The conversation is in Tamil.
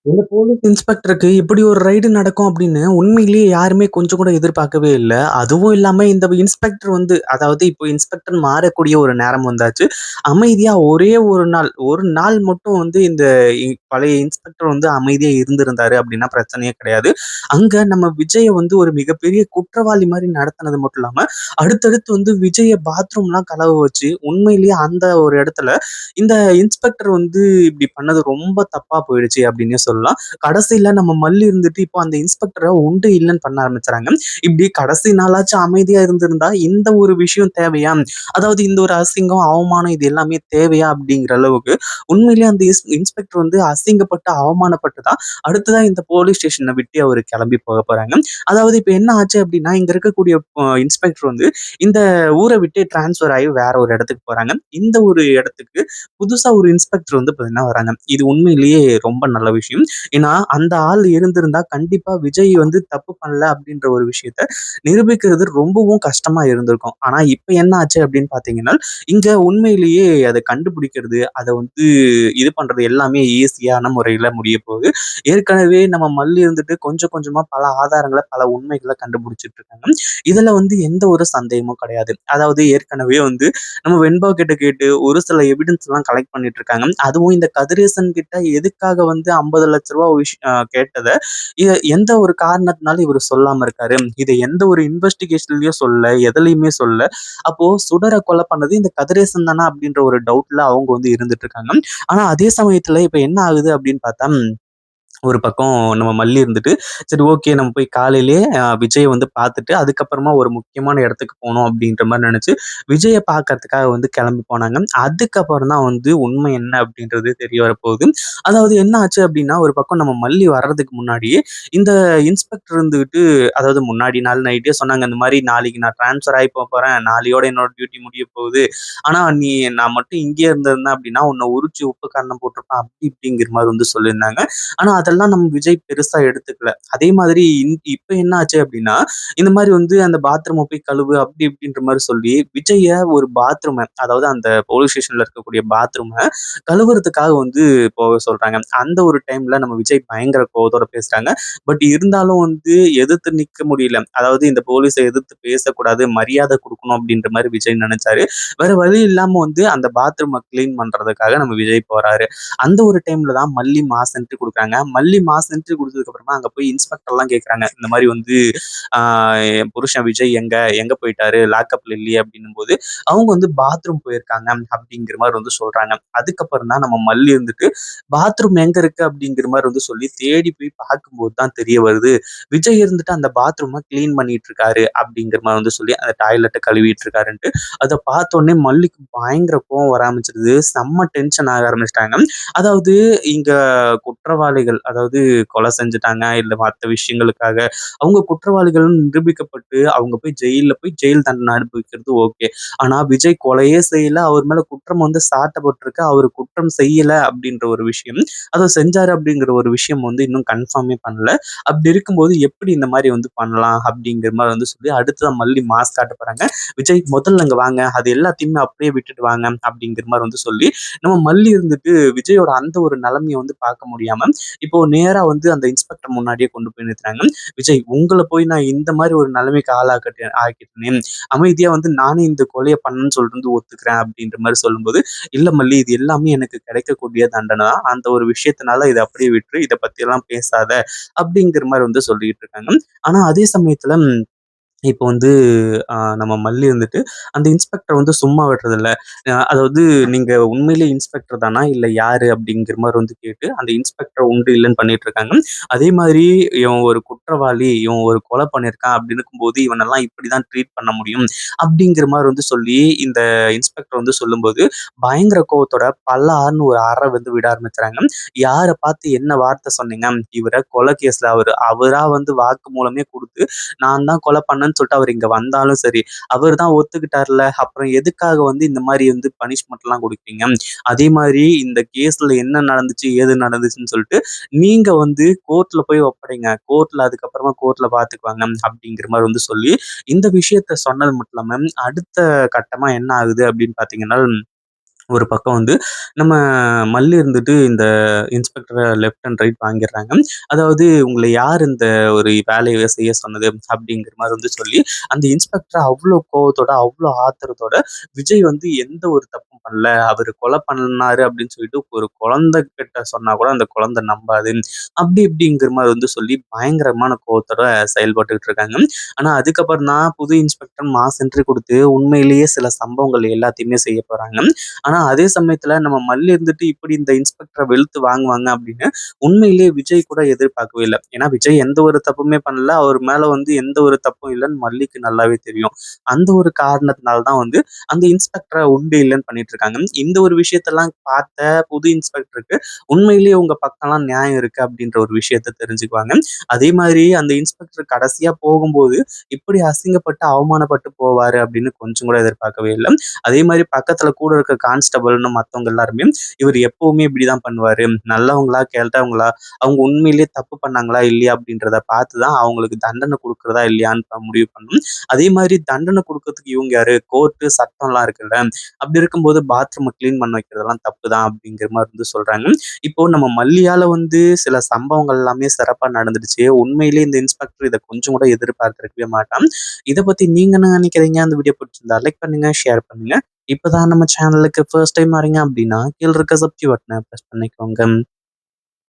இந்த போலீஸ் இன்ஸ்பெக்டருக்கு இப்படி ஒரு ரைடு நடக்கும் அப்படின்னு உண்மையிலேயே யாருமே கொஞ்சம் கூட எதிர்பார்க்கவே இல்ல. அதுவும் இல்லாம இந்த இன்ஸ்பெக்டர் வந்து அதாவது இப்போ இன்ஸ்பெக்டர் மாறக்கூடிய ஒரு நேரம் வந்தாச்சு. அமைதியா ஒரே ஒரு நாள் மட்டும் வந்து இந்த பழைய இன்ஸ்பெக்டர் வந்து அமைதியா இருந்திருந்தாரு அப்படின்னா பிரச்சனையே கிடையாது. அங்க நம்ம விஜய வந்து ஒரு மிகப்பெரிய குற்றவாளி மாரி நடத்துனது மட்டும் இல்லாம, அடுத்தடுத்து வந்து விஜய பாத்ரூம்லாம் கலவ வச்சு, உண்மையிலேயே அந்த ஒரு இடத்துல இந்த இன்ஸ்பெக்டர் வந்து இப்படி பண்ணது ரொம்ப தப்பா போயிடுச்சு அப்படின்னே சொல்லலாம். கடைசியில நம்ம மல்லி இருந்துட்டு இப்போ அந்த இன்ஸ்பெக்டர உண்டு இல்லன்னு பண்ண ஆரம்பிச்சுறாங்க. இப்படி கடைசி நாளாச்சும் அமைதியா இருந்திருந்தா இந்த ஒரு விஷயம் தேவையா? அதாவது இந்த ஒரு அசிங்கம், அவமானம் இது எல்லாமே தேவையா? அப்படிங்கிற அளவுக்கு உண்மையிலேயே அந்த இன்ஸ்பெக்டர் வந்து அசிங்கப்பட்டு, அவமானப்பட்டு தான் அடுத்ததா இந்த போலீஸ் ஸ்டேஷன விட்டு அவரு கிளம்பி போறாங்க. அதாவது இப்ப என்ன ஆச்சு அப்படின்னா, இங்க இருக்கக்கூடிய இன்ஸ்பெக்டர் வந்து இந்த ஊர விட்டு ட்ரான்ஸ்ஃபர் ஆயி வேற ஒரு இடத்துக்கு போறாங்க. இந்த ஒரு இடத்துக்கு புதுசா ஒரு இன்ஸ்பெக்டர் வந்து பார்த்தீங்கன்னா வராங்க. இது உண்மையிலேயே ரொம்ப நல்ல விஷயம். ஏன்னா, அந்த ஆள் இருந்திருந்தா கண்டிப்பா விஜய் வந்து தப்பு பண்ணல அப்படின்ற ஒரு விஷயத்த நிரூபிக்கிறது ரொம்பவும் கஷ்டமா இருந்திருக்கும். ஆனா, இப்ப என்ன ஆச்சு அப்படின்னு பார்த்தீங்கன்னா, இங்க உண்மையிலேயே அத கண்டுபிடிக்கிறது, அத வந்து இது பண்றது எல்லாமே ஈஸியான முறையில முடியப்போகுது. ஏற்கனவே நம்ம மல்லி இருந்துட்டு கொஞ்சம் கொஞ்சமா பல ஆதாரங்கள, பல உண்மைகள கண்டுபிடிச்சுட்டு இருக்காங்க. இதுல வந்து எந்த ஒரு சந்தேகமும் கிடையாது. அதாவது ஏற்கனவே வந்து நம்ம வெண்பா கிட்ட கேட்டு ஒரு சில எவிடன்ஸ்லாம் கலெக்ட் பண்ணிட்டு இருக்காங்க. அதுவும் இந்த கதிரேசன் கிட்ட எதுக்காக வந்து ரூ. 50,00,000 கேட்டத எந்த ஒரு காரணத்தினால இவரு சொல்லாம இருக்காரு. இத எந்த ஒரு இன்வெஸ்டிகேஷன்லயும் சொல்லல, எதுலயுமே சொல்லல. அப்போ சுடர கொலை பண்ணது இந்த கதிரேசன் தானா அப்படின்ற ஒரு டவுட்ல அவங்க வந்து இருந்துட்டு இருக்காங்க. ஆனா அதே சமயத்துல இப்ப என்ன ஆகுது அப்படின்னு பார்த்தா ஒரு பக்கம் நம்ம மல்லி இருந்துட்டு, சரி ஓகே நம்ம போய் காலையிலேயே விஜய வந்து பார்த்துட்டு, அதுக்கப்புறமா ஒரு முக்கியமான இடத்துக்கு போணும் அப்படின்ற மாரி நெனச்சு, விஜய பார்க்கறதுக்காக வந்து கிளம்பி போனாங்க. அதுக்கப்புறம் தான் வந்து உண்மை என்ன அப்படின்றது தெரிய வரப்போகுது. அதாவது என்ன ஆச்சு அப்படின்னா, ஒரு பக்கம் நம்ம மல்லி வர்றதுக்கு முன்னாடியே, இந்த இன்ஸ்பெக்டர் இருந்துகிட்டு அதாவது முன்னாடி நாள் நைட்டே சொன்னாங்க, இந்த மாரி நாளைக்கு நான் ட்ரான்ஸ்ஃபர் ஆயி போப்போறேன். நாளையோட என்னோட டியூட்டி முடிய போகுது. ஆனா நான் மட்டும் இங்கேயே இருந்திருந்தேன் அப்படின்னா, உன்ன உரிச்சு உப்பு காரணம் போட்டிருப்பேன். அப்படி இப்படிங்கிற மாரி வந்து சொல்லியிருந்தாங்க. ஆனா அதெல்லாம் நம்ம விஜய் பெருசா எடுத்துக்கல. அதே மாதிரி இப்ப என்ன ஆச்சு அப்டின்னா, இந்த மாரி வந்து அந்த பாத்ரூம போய் கழுவு அப்டி இப்டின்ற மாரி சொல்லி, விஜய்ய ஒரு பாத்ரூம அதாவது அந்த போலீஸ் ஸ்டேஷன்ல இருக்கக்கூடிய பாத்ரூம கழுவுறதுக்காக வந்து போக சொல்றாங்க. அந்த ஒரு டைம்ல நம்ம விஜய் பயங்கர கோவத்தோட பேசுறாங்க. பட் இருந்தாலும் வந்து எதிர்த்து நிக்க முடியல. அதாவது இந்த போலீஸ எதிர்த்து பேசக்கூடாது, மரியாதை குடுக்கணும் அப்டின்ற மாரி விஜய் நெனச்சாரு. வேற வழி இல்லாம வந்து அந்த பாத்ரூம கிளீன் பண்றதுக்காக நம்ம விஜய் போறாரு. அந்த ஒரு டைம்ல தான் மல்லி மாஸ் என்ட்ரி குடுக்குறாங்க. மல்லி மாஸ் என்ட்ரி குடுத்ததுக்கு அப்புறமா அங்க போய் இன்ஸ்பெக்டர்லாம் கேட்குறாங்க. இந்த மாரி வந்து ஆ என் புருஷன் விஜய் எங்க? எங்க போயிட்டாரு? லாக்கப்ல இல்லையே அப்டின்னும்போது, அவங்க வந்து பாத்ரூம் போயிருக்காங்க அப்டிங்கிற மாரி வந்து சொல்றாங்க. அதுக்கப்புறம் தான் நம்ம மல்லி இருந்துட்டு பாத்ரூம் எங்க இருக்கு? அப்டிங்கிற மாரி வந்து சொல்லி தேடி போய் பார்க்கும்போது தான் தெரிய வருது. விஜய் இருந்துட்டு அந்த பாத்ரூம கிளீன் பண்ணிட்டு இருக்காரு அப்டிங்கிற மாரி வந்து சொல்லி அந்த டாய்லெட்ட கழுவிட்டு இருக்காருன்ட்டு. அத பார்த்தோனே மல்லிக்கு பயங்கர கோவம் வர ஆரம்பிச்சிருது. செம்ம டென்ஷன் ஆக ஆரம்பிச்சுட்டாங்க. அதாவது இங்க குற்றவாளிகள் அதாவது கொலை செஞ்சுட்டாங்க, இல்ல மத்த விஷயங்களுக்காக அவங்க குற்றவாளிகள்னு நிரூபிக்கப்பட்டு, அவங்க போய் ஜெயில்ல போய் ஜெயில் தண்டனை அனுபவிக்கிறது ஓகே. ஆனா விஜய் கொலையே செய்யல. அவர் மேல குற்றம் வந்து சாட்டப்பட்டிருக்கு. அவரு குற்றம் செய்யல அப்படின்ற ஒரு விஷயம். அத செஞ்சாரு அப்படிங்கிற ஒரு விஷயம் வந்து இன்னும் கன்ஃபார்மே பண்ணல. அப்படி இருக்கும்போது எப்படி இந்த மாரி வந்து பண்ணலாம்? அப்படிங்கிற மாரி வந்து சொல்லி அடுத்ததா மல்லி மாஸ் காட்ட போறாங்க. விஜய் முதல்ல இங்க வாங்க. அது எல்லாத்தையுமே அப்படியே விட்டுட்டு வாங்க அப்படிங்கிற மாரி வந்து சொல்லி, நம்ம மல்லி இருந்துட்டு விஜயோட அந்த ஒரு நிலைமைய வந்து பார்க்க முடியாம, இப்போ நேரா வந்து அந்த இன்ஸ்பெக்டர் முன்னாடியே கொண்டு போய் நிறுத்துறாங்க. "விஜய் உங்கள போய் நான் இந்த மாரி ஒரு நிலைமைக்கு ஆக்கிட்டேனே, அமைதியா வந்து நானே இந்த கொலைய பண்ணேன்னு சொல்லிட்டு வந்து ஒத்துக்கிறேன்." அப்படின்ற மாரி சொல்லும்போது, "இல்ல மல்லி இது எல்லாமே எனக்கு கிடைக்கக்கூடிய தண்டனை தான். அந்த ஒரு விஷயத்தினால இத அப்படியே விட்டுரு. இத பத்தியெல்லாம் பேசாத." அப்படிங்கிற மாரி வந்து சொல்லிட்டு இருக்காங்க. ஆனா அதே சமயத்துல இப்போ வந்து நம்ம மல்லி வந்துட்டு, அந்த இன்ஸ்பெக்டர் வந்து சும்மா விடுறதில்ல. அதாவது "நீங்க உண்மையிலேயே இன்ஸ்பெக்டர் தானா? இல்ல யாரு?" அப்படிங்கிற மாரி வந்து கேட்டு, அந்த இன்ஸ்பெக்டர் உண்டு, இல்லன்னு பண்ணிட்டுருக்காங்க. அதே மாதிரி "இவன் ஒரு குற்றவாளி, இவன் ஒரு கொலை பண்ணியிருக்கான். அப்படி இருக்கும்போது இவனெல்லாம் இப்படிதான் ட்ரீட் பண்ண முடியும்." அப்படிங்கிற மாரி வந்து சொல்லி, இந்த இன்ஸ்பெக்டர் வந்து சொல்லும்போது, பயங்கர கோவத்தோட பல்லார்ன்னு ஒரு அறை வந்து விட ஆரம்பிச்சுறாங்க. "யார பார்த்து என்ன வார்த்தை சொன்னீங்க? இவர கொலை கேஸ்ல அவரா வந்து வாக்குமூலமே குடுத்து நான் தான் கொலை பண்ணேன்னு சொல்லிட்டு அவர் இங்க வந்தாலும் சரி, அவர் தான் ஒத்துக்கிட்டார்ல. அப்புறம் எதுக்காக வந்து இந்த மாரி வந்து பனிஷ்மென்ட்லாம் குடுப்பீங்க? அதே மாரி இந்த கேஸ்ல என்ன நடந்துச்சு, ஏது நடந்துச்சுன்னு சொல்லிட்டு, நீங்க வந்து கோர்ட்ல போய் ஒப்படைங்க. அதுக்கப்புறமா கோர்ட்ல பார்த்துக்குவாங்க." அப்படிங்கிற மாரி வந்து சொல்லி, இந்த விஷயத்த சொன்னது மட்டும் இல்லாம, அடுத்த கட்டமா என்ன ஆகுது அப்படின்னு பார்த்தீங்கன்னா ஒரு பக்கம் வந்து நம்ம மல்லி இருந்துட்டு இந்த இன்ஸ்பெக்டர லெஃப்ட் அண்ட் ரைட் வாங்கிடுறாங்க. அதாவது "உங்கள யார் இந்த ஒரு வேலைய செய்ய சொன்னது?" அப்படிங்கிற மாரி வந்து சொல்லி, அந்த இன்ஸ்பெக்டர் அவ்ளோ கோவத்தோட, அவ்ளோ ஆத்திரத்தோட, விஜய் வந்து எந்த ஒரு தப்பும் பண்ணல. அவரு கொலை பண்ணாரு அப்படின்னு சொல்லிட்டு ஒரு குழந்தை கிட்ட சொன்னா கூட அந்த குழந்தை நம்பாது. அப்படி இப்படிங்கிற மாரி வந்து சொல்லி பயங்கரமான கோவத்தோட செயல்பட்டுட்டு இருக்காங்க. ஆனா அதுக்கப்புறம் தான் புது இன்ஸ்பெக்டர் மாஸ் என்ட்ரி குடுத்து உண்மையிலேயே சில சம்பவங்கள் எல்லாத்தையுமே செய்ய போறாங்க. ஆனா அதே சமயத்துல நம்ம மல்லி இருந்துட்டு இப்படி இந்த இன்ஸ்பெக்டர வெளுத்து வாங்குவாங்க அப்படின்னு உண்மையிலேயே விஜய் கூட எதிர்பார்க்கவே இல்ல. ஏன்னா விஜய் எந்த ஒரு தப்புமே பண்ணல. அவர் மேல வந்து எந்த ஒரு தப்பும் இல்லன்னு மல்லிக்கு நல்லாவே தெரியும். அந்த ஒரு காரணத்தினால தான் வந்து அந்த இன்ஸ்பெக்டர உண்டு இல்லன்னு பண்ணிட்டு இருக்காங்க. இந்த ஒரு விஷயத்தெல்லாம் பார்த்த புது இன்ஸ்பெக்டருக்கு உண்மையிலேயே உங்க பக்கம்லாம் நியாயம் இருக்கு அப்படின்ற ஒரு விஷயத்த தெரிஞ்சுக்குவாங்க. அதே மாதிரி அந்த இன்ஸ்பெக்டர் கடைசியா போகும்போது இப்படி அசிங்கப்பட்டு, அவமானப்பட்டு போவாரு அப்படின்னு கொஞ்சம் கூட எதிர்பார்க்கவே இல்ல. அதே மாரி பக்கத்துல கூட இருக்க கான்ஸ்டபிள்ன்னு மத்தவங்க எல்லாருமே, இவரு எப்பவுமே இப்படிதான் பண்ணுவாரு. நல்லவங்களா, கெட்டவங்களா, அவங்க உண்மையிலேயே தப்பு பண்ணாங்களா, இல்லையா அப்படின்றத பார்த்து தான் அவங்களுக்கு தண்டனை குடுக்குறதா, இல்லையான்னு முடிவு பண்ணணும். அதே மாரி தண்டனை குடுக்கறதுக்கு இவங்க யாரு? கோர்ட்டு, சட்டம்லாம் இருக்குல்ல. அப்படி இருக்கும்போது பாத்ரூம கிளீன் பண்ண வைக்கிறதெல்லாம் தப்பு தான் அப்படிங்கிற மாரி வந்து சொல்றாங்க. இப்போ நம்ம மல்லியால வந்து சில சம்பவங்கள் எல்லாமே சிறப்பா நடந்துடுச்சு. உண்மையிலேயே இந்த இன்ஸ்பெக்டர் இத கொஞ்சம் கூட எதிர்பார்த்திருக்கவே மாட்டான். இத பத்தி நீங்க என்ன நினைக்கிறீங்க? அந்த வீடியோ பிடிச்சிருந்தா லைக் பண்ணுங்க, ஷேர் பண்ணுங்க. இப்பதான் நம்ம சேனலுக்கு ஃபர்ஸ்ட் டைம் வரீங்க அப்படின்னா, கீழ இருக்க சப்ஸ்கிரைப் பட்டன பிரஸ் பண்ணிக்கோங்க.